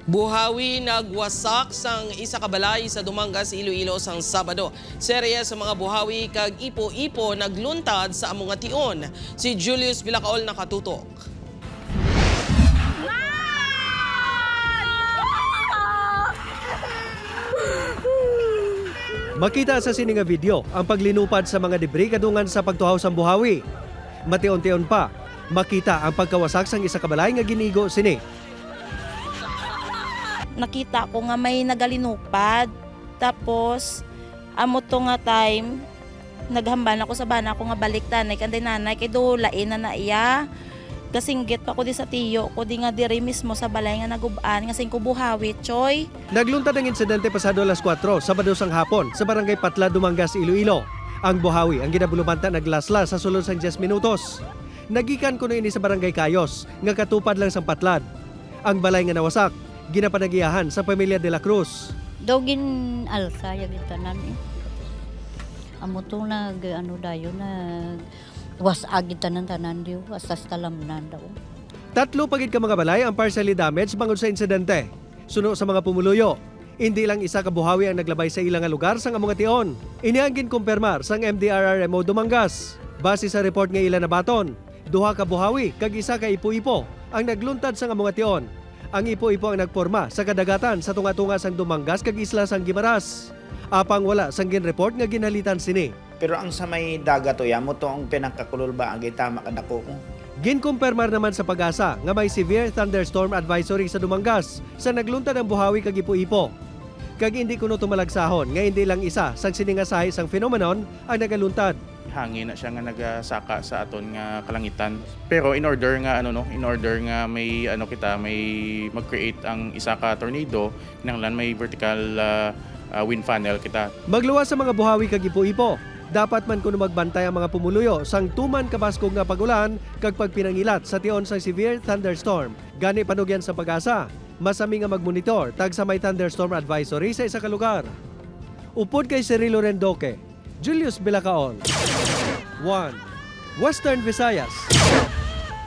Buhawi nagwasak sang isa ka balay sa Dumangas, Iloilo sang Sabado. Serye sa mga buhawi kag ipo-ipo nagluntad sa among tion. Si Julius Villacaol nakatutok. Makita sa sini nga video ang paglinupad sa mga debris kadungan sa pagtuhaw sang buhawi. Mation-tion pa, makita ang pagkawasak sang isa ka balay nga ginigo sini. Nakita ko nga may nagalinupad. Tapos, amo to nga time, naghamban ako sa bana ko nga balik tanay kanday nanay kay do lain na iya. Kasinggit pa ko di sa tiyo ko di nga diri mismo sa balay nga nagubaan nga sing buhawi choy. Nagluntad ang insidente pasado alas 4 Sabado sang hapon sa barangay Patla, Dumangas, Iloilo. Ang buhawi ang ginabulumanta naglaslas sa sulod sang 10 minutos. Nagikan kuno ini sa barangay Kayos nga katupad lang sang Patlad. Ang balay nga nawasak ginapanagiyahan sa pamilya de la Cruz. Dogin alsa ya gitanan eh. Amo to nag ano dayo nag was agitanan tanan diyo asas talamnan daw. Tatlo pagid ka mga balay ang partially damaged bangod sa insidente. Suno sa mga pumuluyo. Hindi lang isa ka buhawi ang naglabay sa ilang lugar sang among tion. Ini ang ginkumpirmar sang MDRRMO Dumangas. Base sa report nga ilan nabaton, duha ka buhawi kag isa ka ipo-ipo ang nagluntad sang among tion. Ang ipo-ipo ang nagporma sa kadagatan sa tunga-tunga sang Dumangas kag isla sang Guimaras. Apang wala sang ginreport nga ginhalitan sini. Pero ang sa may dagat to yamo to ang pinakakulol ba ang gitama kadako ko. Ginkumpirmar naman sa Pag-asa nga may severe thunderstorm advisory sa Dumangas sa nagluntad ang buhawi kag ipo-ipo. Kag hindi kuno tumalagsahon nga hindi lang isa sang siningasahi sang phenomenon ang nagaluntad. Hangin na siya nga nagasaka sa aton nga kalangitan. Pero in order nga may may mag-create ang isa ka tornado, kinahanglan may vertical wind funnel kita. Magluwas sa mga buhawi kag ipo-ipo. Dapat man kuno magbantay ang mga pumuluyo sang tuman kabaskog nga pagulan kag pagpinangilat sa tion sang severe thunderstorm. Gani panugyan sa Pag-asa, masami nga magmonitor tag sa may thunderstorm advisory sa isa ka lugar. Upod kay Cirilo Rendoque, Julius Villacaol, 1 Western Visayas.